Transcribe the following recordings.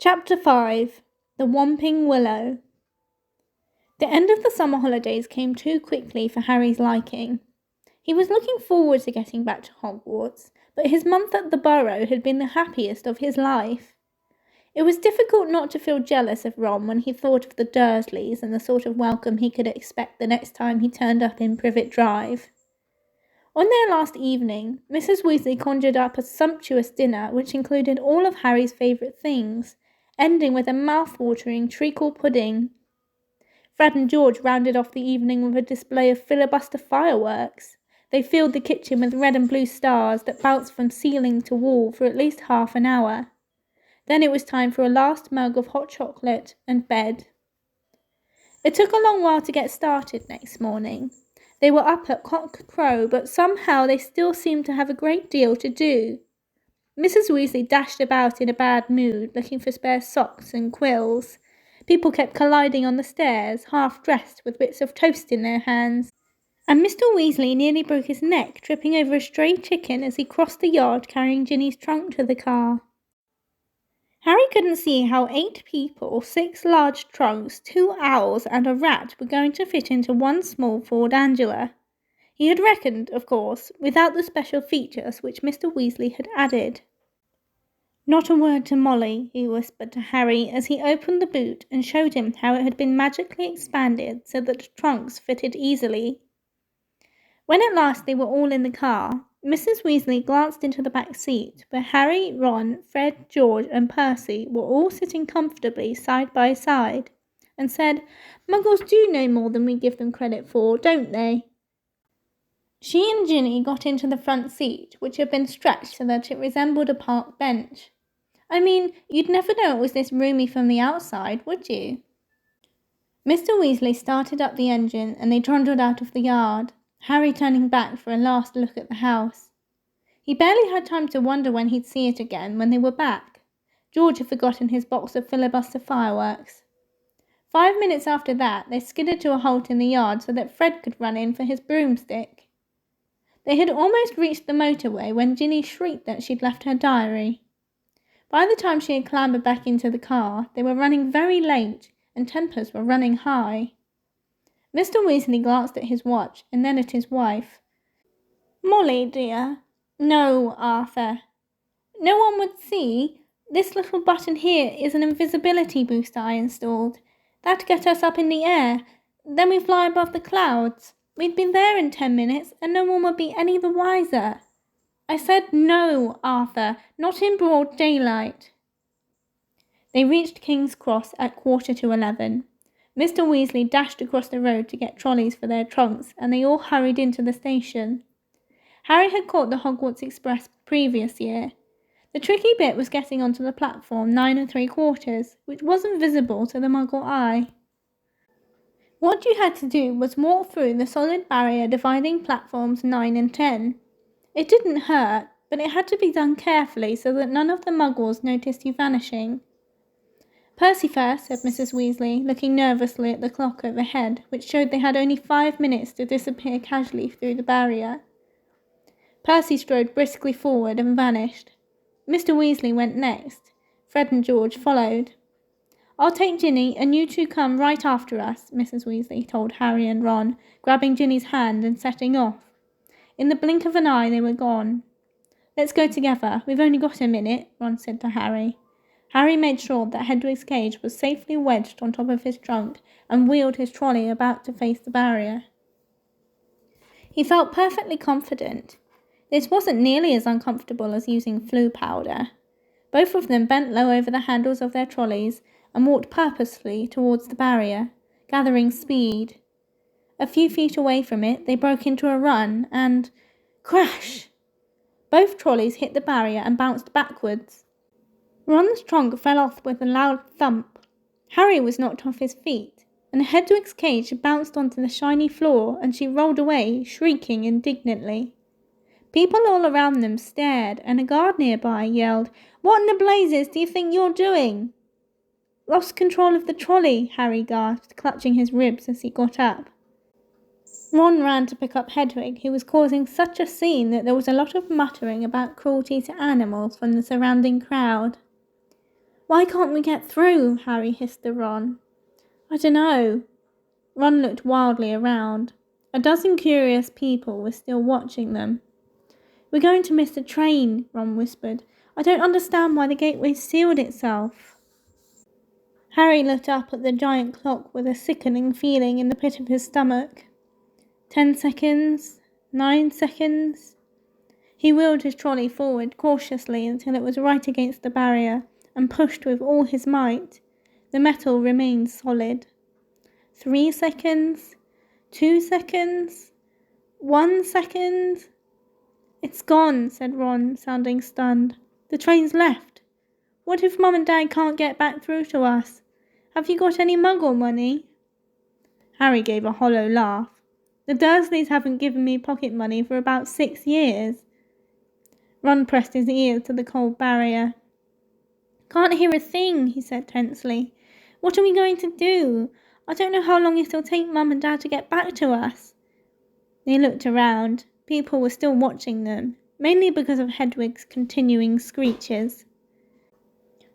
Chapter 5 The Whomping Willow. The end of the summer holidays came too quickly for Harry's liking. He was looking forward to getting back to Hogwarts, but his month at the Burrow had been the happiest of his life. It was difficult not to feel jealous of Ron when he thought of the Dursleys and the sort of welcome he could expect the next time he turned up in Privet Drive. On their last evening, Mrs. Weasley conjured up a sumptuous dinner which included all of Harry's favourite things, ending with a mouth-watering treacle pudding. Fred and George rounded off the evening with a display of filibuster fireworks. They filled the kitchen with red and blue stars that bounced from ceiling to wall for at least half an hour. Then it was time for a last mug of hot chocolate and bed. It took a long while to get started next morning. They were up at cock-crow, but somehow they still seemed to have a great deal to do. Mrs. Weasley dashed about in a bad mood, looking for spare socks and quills. People kept colliding on the stairs, half-dressed with bits of toast in their hands. And Mr. Weasley nearly broke his neck, tripping over a stray chicken as he crossed the yard carrying Ginny's trunk to the car. Harry couldn't see how 8 people, 6 large trunks, 2 owls and a rat were going to fit into one small Ford Angela. He had reckoned, of course, without the special features which Mr. Weasley had added. "Not a word to Molly," he whispered to Harry as he opened the boot and showed him how it had been magically expanded so that the trunks fitted easily. When at last they were all in the car, Mrs. Weasley glanced into the back seat, where Harry, Ron, Fred, George and Percy were all sitting comfortably side by side, and said, "Muggles do know more than we give them credit for, don't they?" She and Ginny got into the front seat, which had been stretched so that it resembled a park bench. I mean, you'd never know it was this roomy from the outside, would you? Mr. Weasley started up the engine and they trundled out of the yard, Harry turning back for a last look at the house. He barely had time to wonder when he'd see it again when they were back. George had forgotten his box of filibuster fireworks. 5 minutes after that, they skidded to a halt in the yard so that Fred could run in for his broomstick. They had almost reached the motorway when Ginny shrieked that she'd left her diary. By the time she had clambered back into the car, they were running very late, and tempers were running high. Mr. Weasley glanced at his watch, and then at his wife. "Molly, dear." "No, Arthur." "No one would see. This little button here is an invisibility booster I installed. That'd get us up in the air. Then we fly above the clouds. We'd be there in 10 minutes, and no one would be any the wiser." "I said no, Arthur, not in broad daylight." They reached King's Cross at 11:15. Mr. Weasley dashed across the road to get trolleys for their trunks, and they all hurried into the station. Harry had caught the Hogwarts Express the previous year. The tricky bit was getting onto the platform 9 3/4, which wasn't visible to the Muggle eye. What you had to do was walk through the solid barrier dividing platforms 9 and 10. It didn't hurt, but it had to be done carefully so that none of the Muggles noticed you vanishing. "Percy first," said Mrs. Weasley, looking nervously at the clock overhead, which showed they had only 5 minutes to disappear casually through the barrier. Percy strode briskly forward and vanished. Mr. Weasley went next. Fred and George followed. "I'll take Ginny, and you two come right after us," Mrs. Weasley told Harry and Ron, grabbing Ginny's hand and setting off. In the blink of an eye they were gone. "Let's go together. We've only got a minute," Ron said to Harry. Harry made sure that Hedwig's cage was safely wedged on top of his trunk and wheeled his trolley about to face the barrier. He felt perfectly confident. This wasn't nearly as uncomfortable as using flue powder. Both of them bent low over the handles of their trolleys and walked purposefully towards the barrier, gathering speed. A few feet away from it, they broke into a run and... crash! Both trolleys hit the barrier and bounced backwards. Ron's trunk fell off with a loud thump. Harry was knocked off his feet, and Hedwig's cage bounced onto the shiny floor and she rolled away, shrieking indignantly. People all around them stared, and a guard nearby yelled, "What in the blazes do you think you're doing?" "Lost control of the trolley," Harry gasped, clutching his ribs as he got up. Ron ran to pick up Hedwig, who was causing such a scene that there was a lot of muttering about cruelty to animals from the surrounding crowd. Why can't we get through? Harry hissed at Ron. I don't know. Ron looked wildly around. A dozen curious people were still watching them. We're going to miss the train, Ron whispered. I don't understand why the gateway sealed itself. Harry looked up at the giant clock with a sickening feeling in the pit of his stomach. 10 seconds. 9 seconds. He wheeled his trolley forward cautiously until it was right against the barrier and pushed with all his might. The metal remained solid. 3 seconds. 2 seconds. 1 second. It's gone, said Ron, sounding stunned. The train's left. What if Mum and Dad can't get back through to us? Have you got any Muggle money? Harry gave a hollow laugh. The Dursleys haven't given me pocket money for about 6 years. Ron pressed his ears to the cold barrier. Can't hear a thing, he said tensely. What are we going to do? I don't know how long it'll take Mum and Dad to get back to us. They looked around. People were still watching them, mainly because of Hedwig's continuing screeches.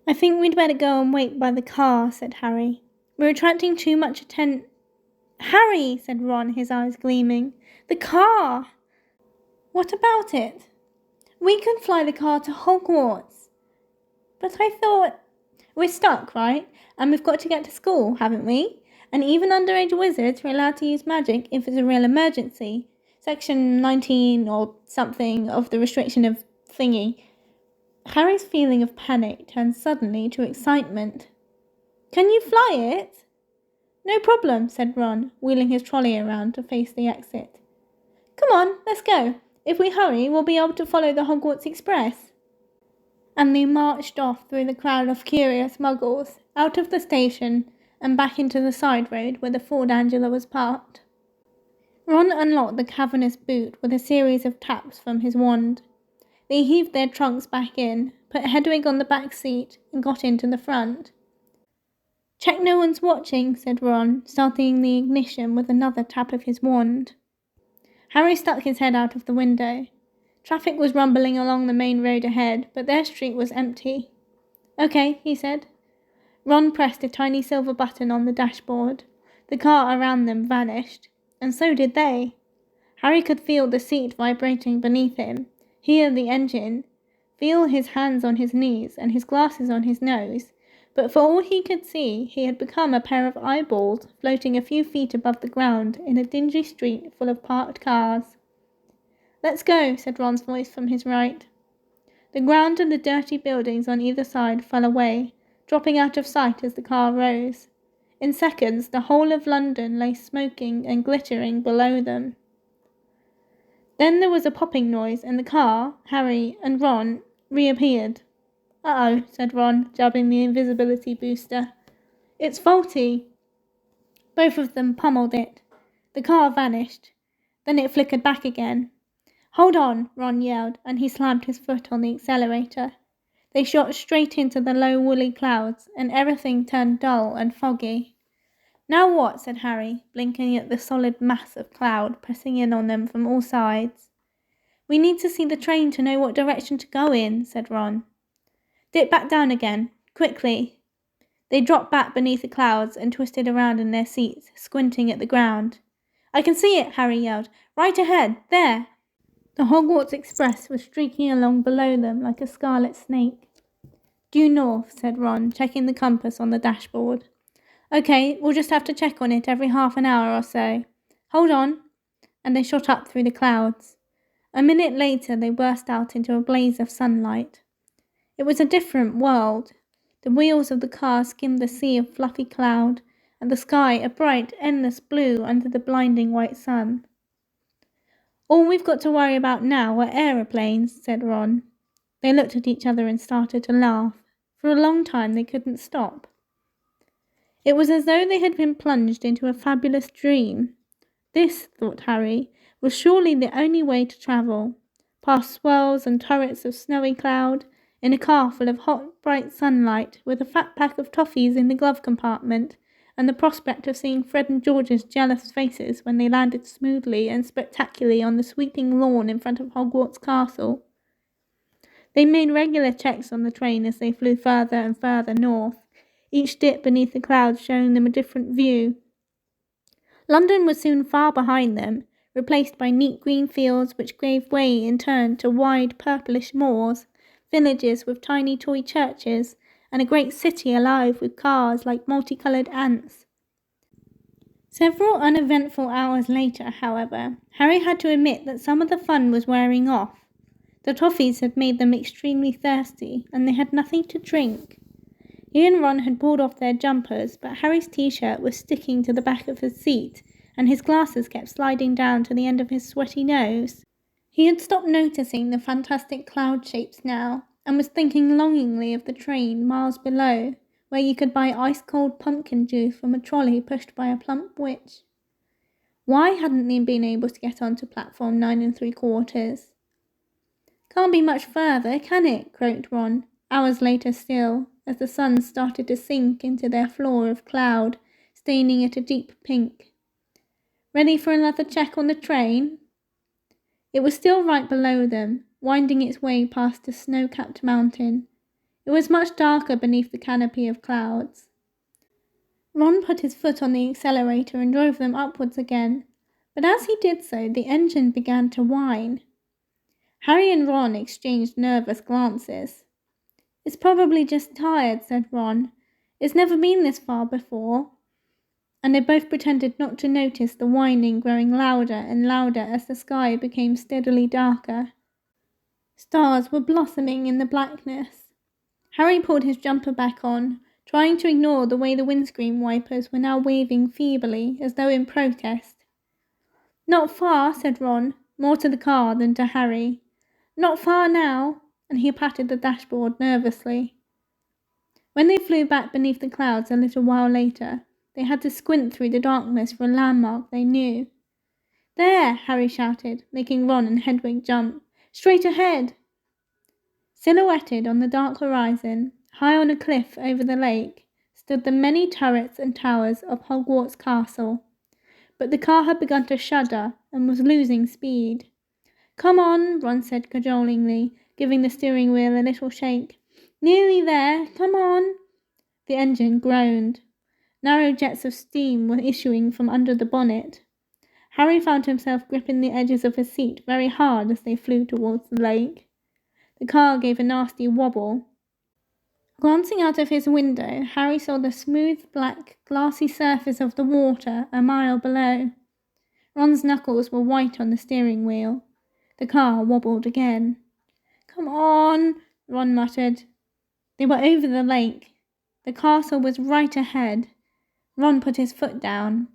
I think we'd better go and wait by the car, said Harry. We're attracting too much attention. Harry, said Ron, his eyes gleaming. The car! What about it? We could fly the car to Hogwarts. But I thought... We're stuck, right? And we've got to get to school, haven't we? And even underage wizards are allowed to use magic if it's a real emergency. Section 19 or something of the restriction of thingy. Harry's feeling of panic turned suddenly to excitement. Can you fly it? No problem, said Ron, wheeling his trolley around to face the exit. Come on, let's go. If we hurry, we'll be able to follow the Hogwarts Express. And they marched off through the crowd of curious muggles, out of the station, and back into the side road where the Ford Angela was parked. Ron unlocked the cavernous boot with a series of taps from his wand. They heaved their trunks back in, put Hedwig on the back seat, and got into the front. Check no one's watching, said Ron, starting the ignition with another tap of his wand. Harry stuck his head out of the window. Traffic was rumbling along the main road ahead, but their street was empty. Okay, he said. Ron pressed a tiny silver button on the dashboard. The car around them vanished, and so did they. Harry could feel the seat vibrating beneath him, hear the engine, feel his hands on his knees and his glasses on his nose, but for all he could see, he had become a pair of eyeballs floating a few feet above the ground in a dingy street full of parked cars. Let's go, said Ron's voice from his right. The ground and the dirty buildings on either side fell away, dropping out of sight as the car rose. In seconds, the whole of London lay smoking and glittering below them. Then there was a popping noise, and the car, Harry, and Ron reappeared. Uh-oh, said Ron, jabbing the invisibility booster. It's faulty. Both of them pummeled it. The car vanished. Then it flickered back again. Hold on, Ron yelled, and he slammed his foot on the accelerator. They shot straight into the low woolly clouds, and everything turned dull and foggy. Now what? Said Harry, blinking at the solid mass of cloud pressing in on them from all sides. We need to see the train to know what direction to go in, said Ron. Dip back down again, quickly. They dropped back beneath the clouds and twisted around in their seats, squinting at the ground. I can see it, Harry yelled. Right ahead, there. The Hogwarts Express was streaking along below them like a scarlet snake. Due north, said Ron, checking the compass on the dashboard. Okay, we'll just have to check on it every half an hour or so. Hold on. And they shot up through the clouds. A minute later, they burst out into a blaze of sunlight. It was a different world. The wheels of the car skimmed the sea of fluffy cloud, and the sky a bright, endless blue under the blinding white sun. All we've got to worry about now are aeroplanes, said Ron. They looked at each other and started to laugh. For a long time they couldn't stop. It was as though they had been plunged into a fabulous dream. This, thought Harry, was surely the only way to travel, past swirls and turrets of snowy cloud, in a car full of hot, bright sunlight, with a fat pack of toffees in the glove compartment, and the prospect of seeing Fred and George's jealous faces when they landed smoothly and spectacularly on the sweeping lawn in front of Hogwarts Castle. They made regular checks on the train as they flew further and further north, each dip beneath the clouds showing them a different view. London was soon far behind them, replaced by neat green fields which gave way in turn to wide purplish moors, villages with tiny toy churches, and a great city alive with cars like multicoloured ants. Several uneventful hours later, however, Harry had to admit that some of the fun was wearing off. The toffees had made them extremely thirsty, and they had nothing to drink. He and Ron had pulled off their jumpers, but Harry's t-shirt was sticking to the back of his seat, and his glasses kept sliding down to the end of his sweaty nose. He had stopped noticing the fantastic cloud shapes now, and was thinking longingly of the train miles below, where you could buy ice-cold pumpkin juice from a trolley pushed by a plump witch. Why hadn't they been able to get onto platform 9 3/4? "Can't be much further, can it?" croaked Ron, hours later still, as the sun started to sink into their floor of cloud, staining it a deep pink. "Ready for another check on the train?" It was still right below them, winding its way past a snow-capped mountain. It was much darker beneath the canopy of clouds. Ron put his foot on the accelerator and drove them upwards again, but as he did so, the engine began to whine. Harry and Ron exchanged nervous glances. "It's probably just tired," said Ron. "It's never been this far before." And they both pretended not to notice the whining growing louder and louder as the sky became steadily darker. Stars were blossoming in the blackness. Harry pulled his jumper back on, trying to ignore the way the windscreen wipers were now waving feebly, as though in protest. "Not far," said Ron, more to the car than to Harry. "Not far now," and he patted the dashboard nervously. When they flew back beneath the clouds a little while later, they had to squint through the darkness for a landmark they knew. "There!" Harry shouted, making Ron and Hedwig jump. "Straight ahead!" Silhouetted on the dark horizon, high on a cliff over the lake, stood the many turrets and towers of Hogwarts Castle. But the car had begun to shudder and was losing speed. "Come on," Ron said cajolingly, giving the steering wheel a little shake. "Nearly there, come on." The engine groaned. Narrow jets of steam were issuing from under the bonnet. Harry found himself gripping the edges of his seat very hard as they flew towards the lake. The car gave a nasty wobble. Glancing out of his window, Harry saw the smooth, black, glassy surface of the water a mile below. Ron's knuckles were white on the steering wheel. The car wobbled again. "Come on," Ron muttered. They were over the lake. The castle was right ahead. Ron put his foot down.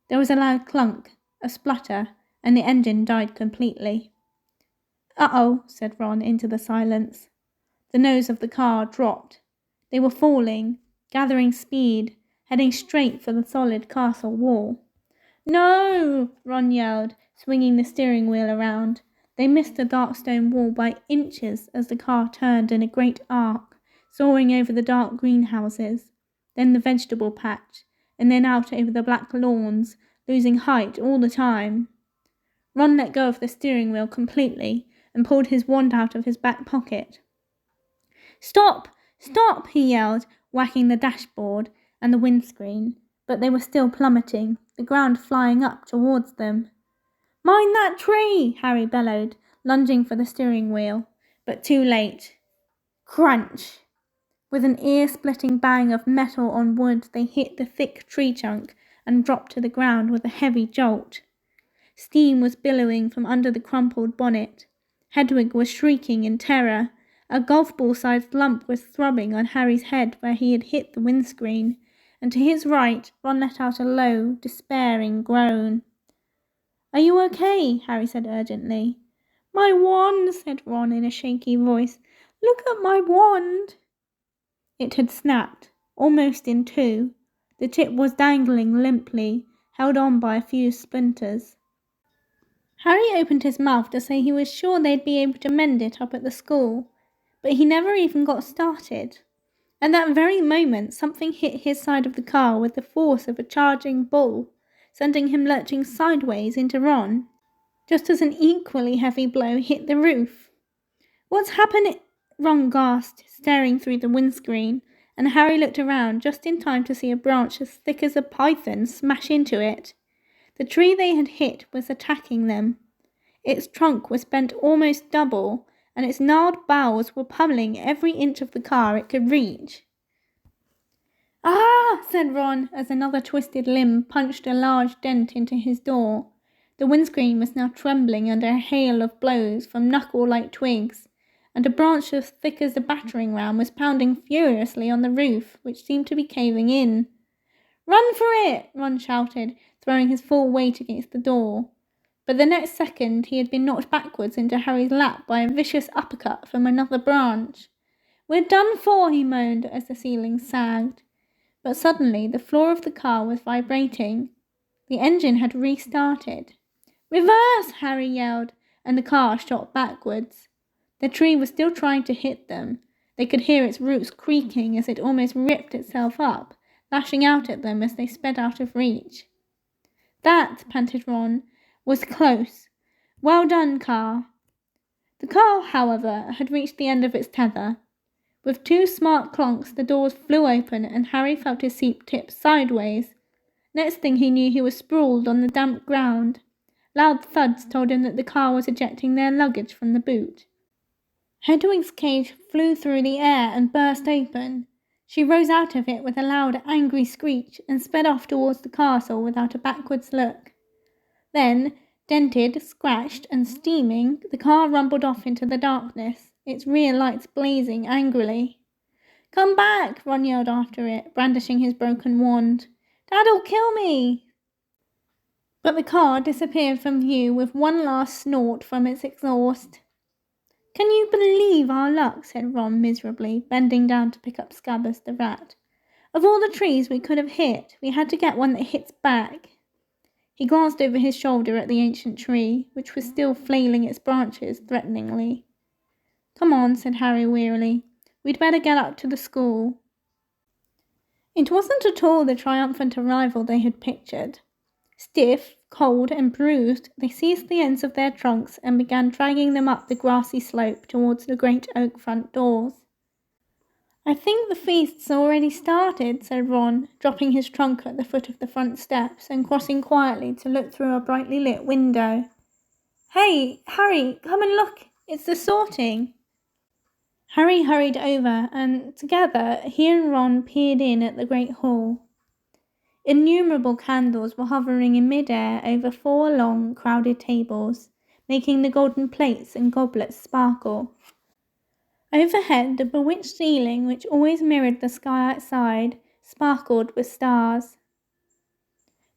There was a loud clunk, a splutter, and the engine died completely. "Uh-oh," said Ron into the silence. The nose of the car dropped. They were falling, gathering speed, heading straight for the solid castle wall. "No!" Ron yelled, swinging the steering wheel around. They missed the dark stone wall by inches as the car turned in a great arc, soaring over the dark greenhouses, then the vegetable patch, and then out over the black lawns, losing height all the time. Ron let go of the steering wheel completely and pulled his wand out of his back pocket. "Stop! Stop!" he yelled, whacking the dashboard and the windscreen, but they were still plummeting, the ground flying up towards them. "Mind that tree!" Harry bellowed, lunging for the steering wheel, but too late. Crunch! With an ear-splitting bang of metal on wood, they hit the thick tree trunk and dropped to the ground with a heavy jolt. Steam was billowing from under the crumpled bonnet. Hedwig was shrieking in terror. A golf ball-sized lump was throbbing on Harry's head where he had hit the windscreen, and to his right, Ron let out a low, despairing groan. "Are you okay?" Harry said urgently. "My wand," said Ron in a shaky voice. "Look at my wand." It had snapped, almost in two. The tip was dangling limply, held on by a few splinters. Harry opened his mouth to say he was sure they'd be able to mend it up at the school, but he never even got started. At that very moment, something hit his side of the car with the force of a charging bull, sending him lurching sideways into Ron, just as an equally heavy blow hit the roof. "What's happening?" Ron gasped, staring through the windscreen, and Harry looked around just in time to see a branch as thick as a python smash into it. The tree they had hit was attacking them. Its trunk was bent almost double, and its gnarled boughs were pummeling every inch of the car it could reach. "Ah!" said Ron, as another twisted limb punched a large dent into his door. The windscreen was now trembling under a hail of blows from knuckle-like twigs, and a branch as thick as a battering ram was pounding furiously on the roof, which seemed to be caving in. "Run for it!" Ron shouted, throwing his full weight against the door. But the next second he had been knocked backwards into Harry's lap by a vicious uppercut from another branch. "We're done for," he moaned as the ceiling sagged. But suddenly the floor of the car was vibrating. The engine had restarted. "Reverse!" Harry yelled, and the car shot backwards. The tree was still trying to hit them. They could hear its roots creaking as it almost ripped itself up, lashing out at them as they sped out of reach. "That," panted Ron, "was close. Well done, car." The car, however, had reached the end of its tether. With two smart clonks, the doors flew open and Harry felt his seat tip sideways. Next thing he knew, he was sprawled on the damp ground. Loud thuds told him that the car was ejecting their luggage from the boot. Hedwig's cage flew through the air and burst open. She rose out of it with a loud, angry screech and sped off towards the castle without a backwards look. Then, dented, scratched, and steaming, the car rumbled off into the darkness, its rear lights blazing angrily. "Come back!" Ron yelled after it, brandishing his broken wand. "Dad'll kill me!" But the car disappeared from view with one last snort from its exhaust. "Can you believe our luck?" said Ron miserably, bending down to pick up Scabbers the rat. "Of all the trees we could have hit, we had to get one that hits back." He glanced over his shoulder at the ancient tree, which was still flailing its branches threateningly. "Come on," said Harry wearily. "We'd better get up to the school." It wasn't at all the triumphant arrival they had pictured. Stiff, cold, and bruised, they seized the ends of their trunks and began dragging them up the grassy slope towards the great oak front doors. "I think the feast's already started," said Ron, dropping his trunk at the foot of the front steps and crossing quietly to look through a brightly lit window. "Hey, Harry, come and look! It's the sorting!" Harry hurried over, and together he and Ron peered in at the great hall. Innumerable candles were hovering in mid-air over 4 long, crowded tables, making the golden plates and goblets sparkle. Overhead, the bewitched ceiling, which always mirrored the sky outside, sparkled with stars.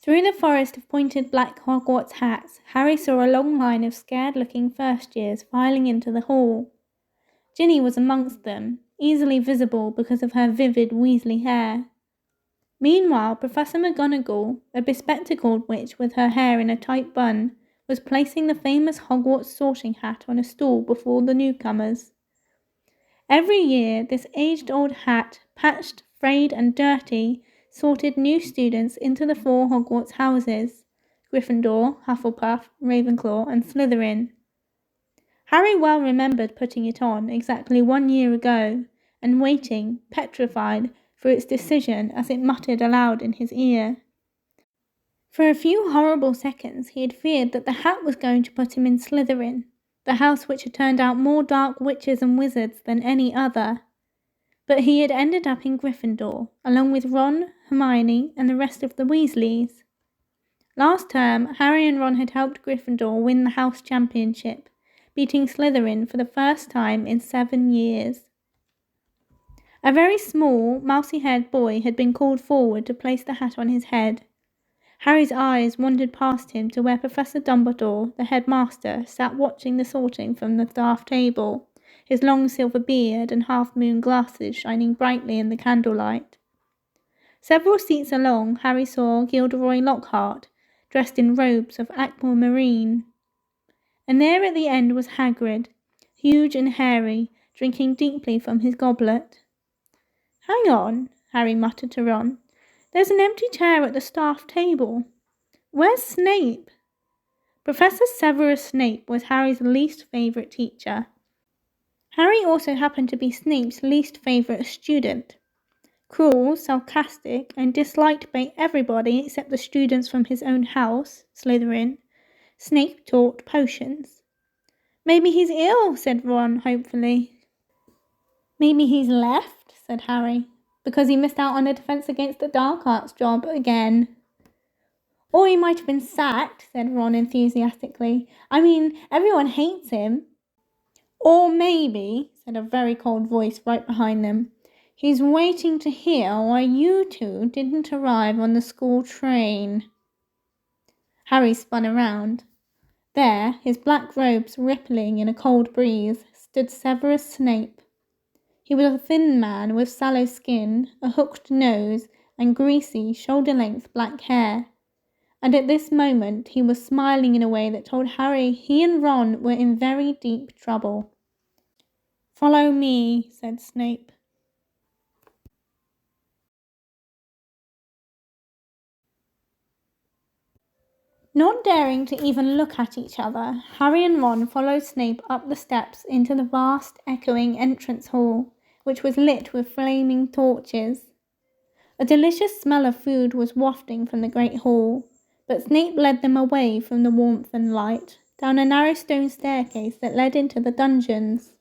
Through the forest of pointed black Hogwarts hats, Harry saw a long line of scared-looking first-years filing into the hall. Ginny was amongst them, easily visible because of her vivid Weasley hair. Meanwhile, Professor McGonagall, a bespectacled witch with her hair in a tight bun, was placing the famous Hogwarts sorting hat on a stool before the newcomers. Every year, this aged-old hat, patched, frayed, and dirty, sorted new students into the 4 Hogwarts houses: Gryffindor, Hufflepuff, Ravenclaw, and Slytherin. Harry well remembered putting it on exactly 1 year ago, and waiting, petrified, for its decision as it muttered aloud in his ear. For a few horrible seconds he had feared that the hat was going to put him in Slytherin, the house which had turned out more dark witches and wizards than any other. But he had ended up in Gryffindor, along with Ron, Hermione, and the rest of the Weasleys. Last term, Harry and Ron had helped Gryffindor win the house championship, beating Slytherin for the first time in 7 years. A very small, mousy-haired boy had been called forward to place the hat on his head. Harry's eyes wandered past him to where Professor Dumbledore, the headmaster, sat watching the sorting from the staff table, his long silver beard and half-moon glasses shining brightly in the candlelight. Several seats along, Harry saw Gilderoy Lockhart, dressed in robes of aquamarine. And there at the end was Hagrid, huge and hairy, drinking deeply from his goblet. "Hang on," Harry muttered to Ron. "There's an empty chair at the staff table. Where's Snape?" Professor Severus Snape was Harry's least favourite teacher. Harry also happened to be Snape's least favourite student. Cruel, sarcastic, and disliked by everybody except the students from his own house, Slytherin, Snape taught potions. "Maybe he's ill," said Ron hopefully. "Maybe he's left," said Harry, "because he missed out on a Defence Against the Dark Arts job again." "Or he might have been sacked," said Ron enthusiastically. "I mean, everyone hates him." "Or maybe," said a very cold voice right behind them, "he's waiting to hear why you two didn't arrive on the school train." Harry spun around. There, his black robes rippling in a cold breeze, stood Severus Snape. He was a thin man with sallow skin, a hooked nose, and greasy, shoulder-length black hair. And at this moment he was smiling in a way that told Harry he and Ron were in very deep trouble. "Follow me," said Snape. Not daring to even look at each other, Harry and Ron followed Snape up the steps into the vast, echoing entrance hall, which was lit with flaming torches. A delicious smell of food was wafting from the great hall, but Snape led them away from the warmth and light, down a narrow stone staircase that led into the dungeons.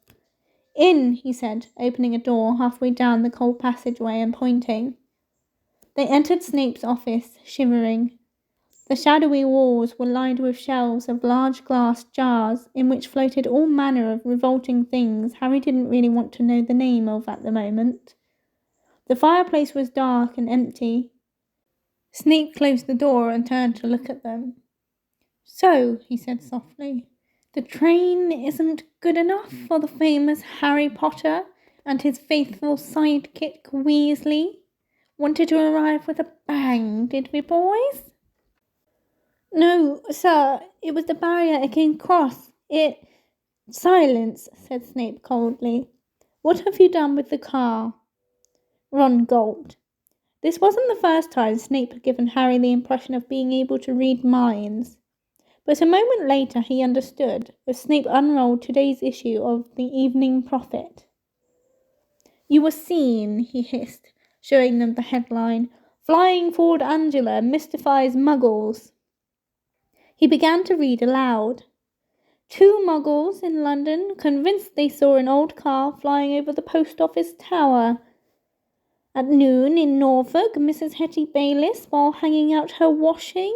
"In," he said, opening a door halfway down the cold passageway and pointing. They entered Snape's office, shivering. The shadowy walls were lined with shelves of large glass jars in which floated all manner of revolting things Harry didn't really want to know the name of at the moment. The fireplace was dark and empty. Snape closed the door and turned to look at them. "So," he said softly, "the train isn't good enough for the famous Harry Potter and his faithful sidekick Weasley? Wanted to arrive with a bang, did we, boys?" "No, sir, it was the barrier it came across. It—" "Silence," said Snape coldly. "What have you done with the car?" Ron gulped. This wasn't the first time Snape had given Harry the impression of being able to read minds. But a moment later he understood, as Snape unrolled today's issue of the Evening Prophet. "You were seen," he hissed, showing them the headline, "Flying Forward Angela Mystifies Muggles." He began to read aloud. "Two muggles in London convinced they saw an old car flying over the post office tower. At noon in Norfolk, Mrs. Hetty Bayliss, while hanging out her washing.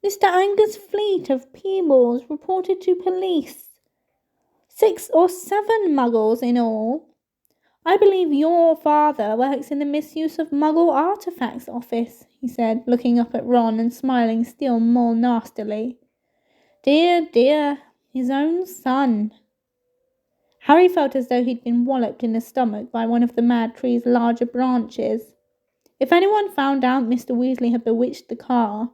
Mr. Angus Fleet of Peebles reported to police. 6 or 7 muggles in all. I believe your father works in the Misuse of Muggle Artifacts office," he said, looking up at Ron and smiling still more nastily. "Dear, dear, his own son." Harry felt as though he'd been walloped in the stomach by one of the mad tree's larger branches. If anyone found out Mr. Weasley had bewitched the car,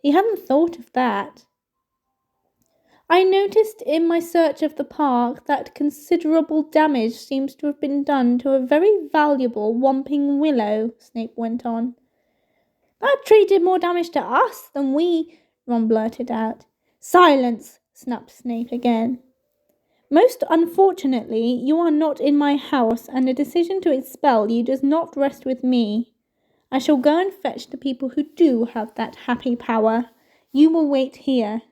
he hadn't thought of that. "I noticed in my search of the park that considerable damage seems to have been done to a very valuable Whomping Willow," Snape went on. "That tree did more damage to us than we—" Ron blurted out. "Silence!" snapped Snape again. "Most unfortunately, you are not in my house, and the decision to expel you does not rest with me. I shall go and fetch the people who do have that happy power. You will wait here."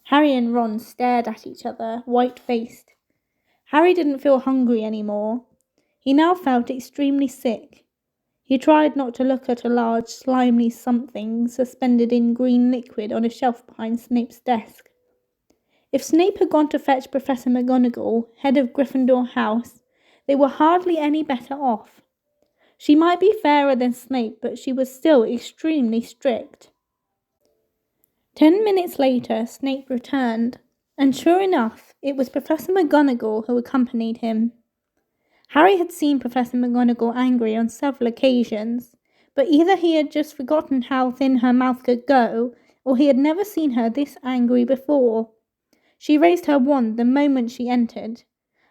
Harry and Ron stared at each other, white-faced. Harry didn't feel hungry anymore. He now felt extremely sick. He tried not to look at a large, slimy something suspended in green liquid on a shelf behind Snape's desk. If Snape had gone to fetch Professor McGonagall, head of Gryffindor House, they were hardly any better off. She might be fairer than Snape, but she was still extremely strict. 10 minutes later, Snape returned, and sure enough, it was Professor McGonagall who accompanied him. Harry had seen Professor McGonagall angry on several occasions, but either he had just forgotten how thin her mouth could go, or he had never seen her this angry before. She raised her wand the moment she entered.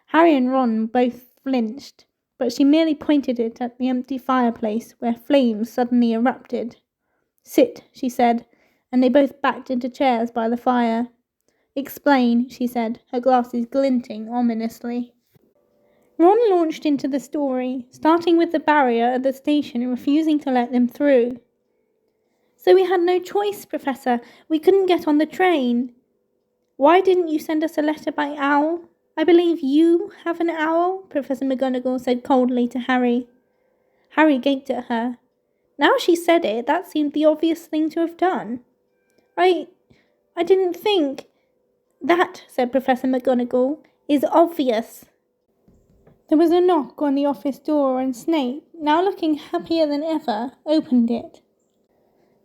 Harry and Ron both flinched, but she merely pointed it at the empty fireplace, where flames suddenly erupted. "Sit," she said, and they both backed into chairs by the fire. Explain, she said, her glasses glinting ominously. Ron launched into the story, starting with the barrier at the station refusing to let them through. So we had no choice, Professor. We couldn't get on the train. Why didn't you send us a letter by owl? I believe you have an owl, Professor McGonagall said coldly to Harry. Harry gaped at her. Now she said it, that seemed the obvious thing to have done. I didn't think. That, said Professor McGonagall, is obvious. There was a knock on the office door and Snape, now looking happier than ever, opened it.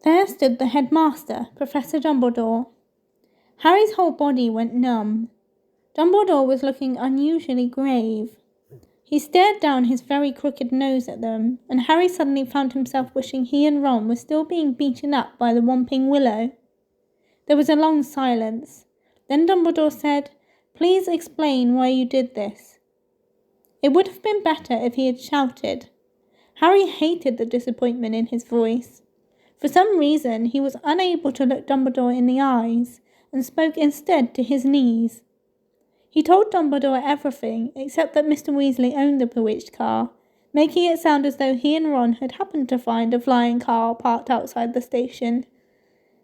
There stood the headmaster, Professor Dumbledore. Harry's whole body went numb. Dumbledore was looking unusually grave. He stared down his very crooked nose at them, and Harry suddenly found himself wishing he and Ron were still being beaten up by the Whomping Willow. There was a long silence. Then Dumbledore said, Please explain why you did this. It would have been better if he had shouted. Harry hated the disappointment in his voice. For some reason, he was unable to look Dumbledore in the eyes, and spoke instead to his knees. He told Dumbledore everything except that Mr. Weasley owned the bewitched car, making it sound as though he and Ron had happened to find a flying car parked outside the station.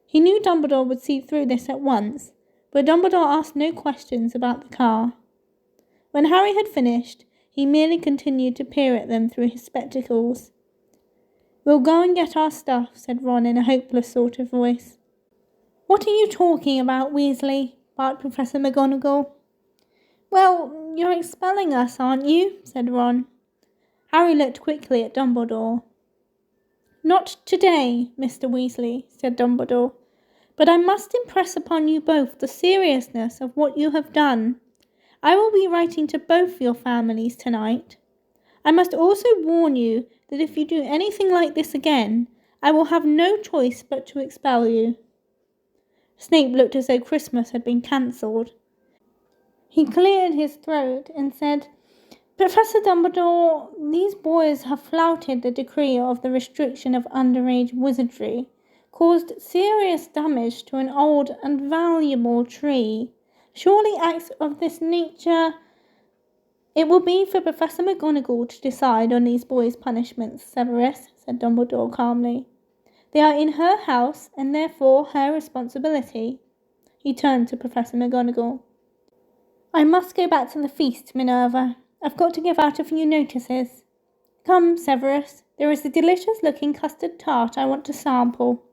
He knew Dumbledore would see through this at once, but Dumbledore asked no questions about the car. When Harry had finished, he merely continued to peer at them through his spectacles. We'll go and get our stuff, said Ron in a hopeless sort of voice. What are you talking about, Weasley? Barked Professor McGonagall. Well, you're expelling us, aren't you? Said Ron. Harry looked quickly at Dumbledore. Not today, Mr. Weasley, said Dumbledore, but I must impress upon you both the seriousness of what you have done. I will be writing to both your families tonight. I must also warn you that if you do anything like this again, I will have no choice but to expel you. Snape looked as though Christmas had been cancelled. He cleared his throat and said, Professor Dumbledore, these boys have flouted the decree of the restriction of underage wizardry, caused serious damage to an old and valuable tree. Surely acts of this nature... It will be for Professor McGonagall to decide on these boys' punishments, Severus, said Dumbledore calmly. They are in her house, and therefore her responsibility. He turned to Professor McGonagall. I must go back to the feast, Minerva. I've got to give out a few notices. Come, Severus, there is a delicious-looking custard tart I want to sample.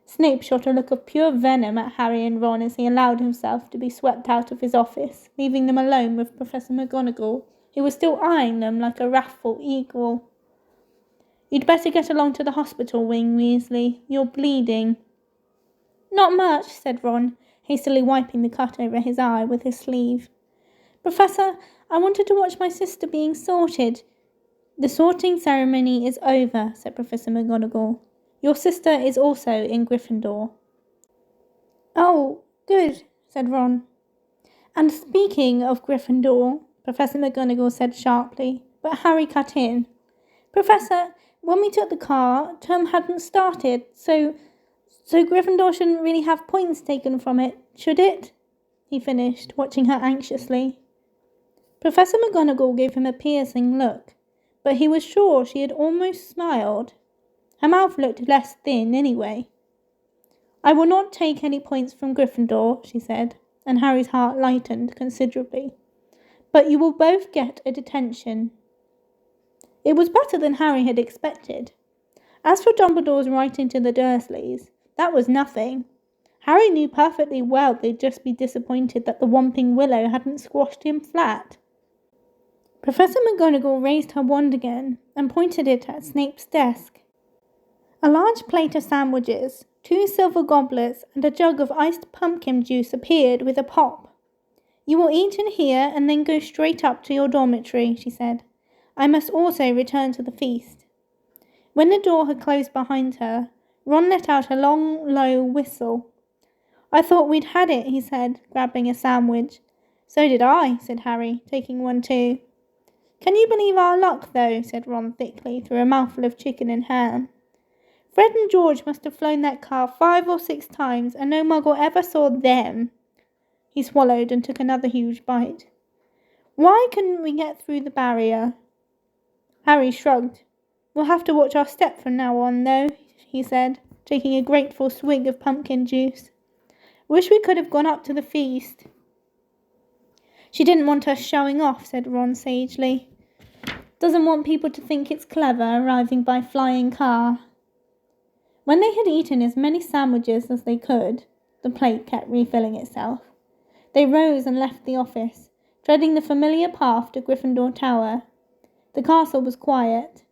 Snape shot a look of pure venom at Harry and Ron as he allowed himself to be swept out of his office, leaving them alone with Professor McGonagall, who was still eyeing them like a wrathful eagle. You'd better get along to the hospital wing, Weasley. You're bleeding. Not much, said Ron, hastily wiping the cut over his eye with his sleeve. Professor, I wanted to watch my sister being sorted. The sorting ceremony is over, said Professor McGonagall. Your sister is also in Gryffindor. Oh, good, said Ron. And speaking of Gryffindor, Professor McGonagall said sharply, but Harry cut in. Professor, when we took the car, term hadn't started, so Gryffindor shouldn't really have points taken from it, should it? He finished, watching her anxiously. Professor McGonagall gave him a piercing look, but he was sure she had almost smiled. Her mouth looked less thin anyway. I will not take any points from Gryffindor, she said, and Harry's heart lightened considerably. But you will both get a detention. It was better than Harry had expected. As for Dumbledore's writing to the Dursleys, that was nothing. Harry knew perfectly well they'd just be disappointed that the Whomping Willow hadn't squashed him flat. Professor McGonagall raised her wand again and pointed it at Snape's desk. A large plate of sandwiches, 2 silver goblets, and a jug of iced pumpkin juice appeared with a pop. You will eat in here and then go straight up to your dormitory, she said. I must also return to the feast. When the door had closed behind her, Ron let out a long, low whistle. I thought we'd had it, he said, grabbing a sandwich. So did I, said Harry, taking one too. Can you believe our luck, though, said Ron thickly, through a mouthful of chicken and ham. Fred and George must have flown that car 5 or 6 times, and no muggle ever saw them. He swallowed and took another huge bite. Why couldn't we get through the barrier? Harry shrugged. We'll have to watch our step from now on, though, he said, taking a grateful swig of pumpkin juice. Wish we could have gone up to the feast. She didn't want us showing off, said Ron sagely. Doesn't want people to think it's clever arriving by flying car. When they had eaten as many sandwiches as they could, the plate kept refilling itself. They rose and left the office, treading the familiar path to Gryffindor Tower. The castle was quiet.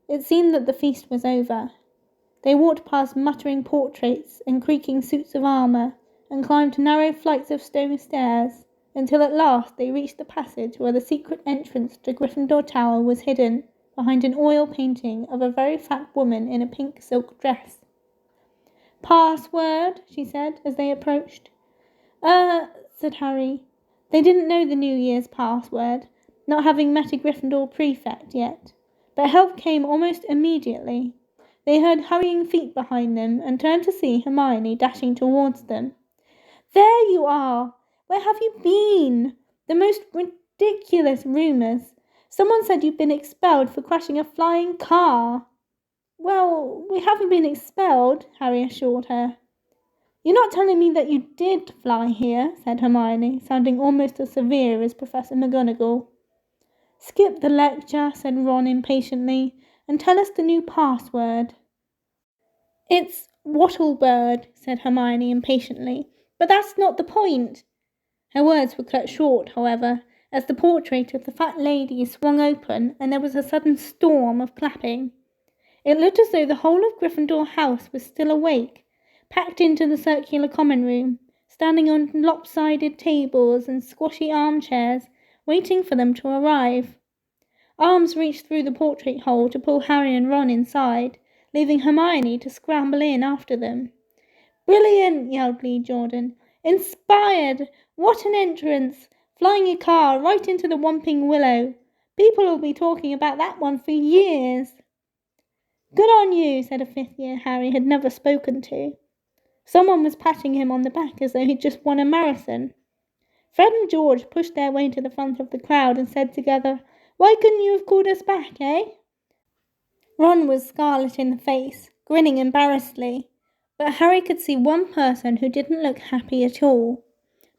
It seemed that the feast was over. They walked past muttering portraits and creaking suits of armour, and climbed narrow flights of stone stairs, until at last they reached the passage where the secret entrance to Gryffindor Tower was hidden behind an oil painting of a very fat woman in a pink silk dress. Password, she said as they approached. Said Harry. They didn't know the New Year's password, not having met a Gryffindor prefect yet, but help came almost immediately. They heard hurrying feet behind them and turned to see Hermione dashing towards them. There you are! Where have you been? The most ridiculous rumours. Someone said you've been expelled for crashing a flying car. Well, we haven't been expelled, Harry assured her. You're not telling me that you did fly here, said Hermione, sounding almost as severe as Professor McGonagall. Skip the lecture, said Ron impatiently, and tell us the new password. It's Wattlebird, said Hermione impatiently, but that's not the point. Her words were cut short, however, as the portrait of the fat lady swung open and there was a sudden storm of clapping. It looked as though the whole of Gryffindor House was still awake, packed into the circular common room, standing on lopsided tables and squashy armchairs, waiting for them to arrive. Arms reached through the portrait hole to pull Harry and Ron inside, leaving Hermione to scramble in after them. Brilliant, yelled Lee Jordan. Inspired! What an entrance! Flying a car right into the Whomping Willow. People will be talking about that one for years. Good on you, said a fifth-year Harry had never spoken to. Someone was patting him on the back as though he'd just won a marathon. Fred and George pushed their way to the front of the crowd and said together, Why couldn't you have called us back, eh? Ron was scarlet in the face, grinning embarrassedly, but Harry could see one person who didn't look happy at all.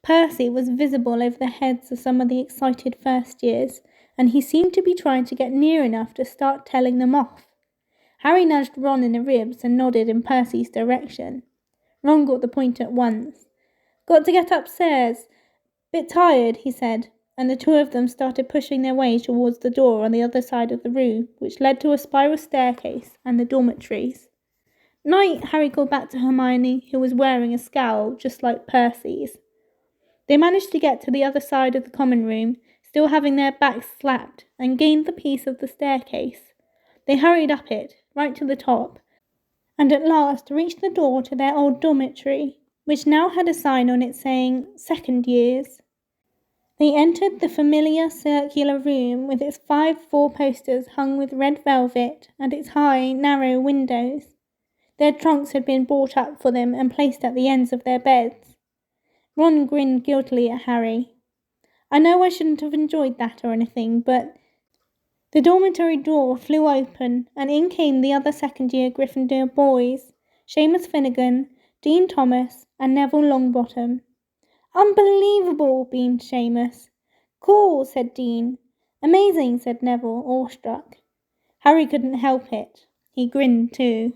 Percy was visible over the heads of some of the excited first years, and he seemed to be trying to get near enough to start telling them off. Harry nudged Ron in the ribs and nodded in Percy's direction. Ron got the point at once. Got to get upstairs. Bit tired, he said, and the two of them started pushing their way towards the door on the other side of the room, which led to a spiral staircase and the dormitories. Night, Harry called back to Hermione, who was wearing a scowl just like Percy's. They managed to get to the other side of the common room, still having their backs slapped, and gained the piece of the staircase. They hurried up it, right to the top, and at last reached the door to their old dormitory, which now had a sign on it saying, Second Years. They entered the familiar circular room with its 5 four-posters hung with red velvet and its high, narrow windows. Their trunks had been brought up for them and placed at the ends of their beds. Ron grinned guiltily at Harry. I know I shouldn't have enjoyed that or anything, but... The dormitory door flew open, and in came the other second-year Gryffindor boys, Seamus Finnegan, Dean Thomas, and Neville Longbottom. Unbelievable, beamed Seamus. Cool, said Dean. Amazing, said Neville, awestruck. Harry couldn't help it. He grinned too.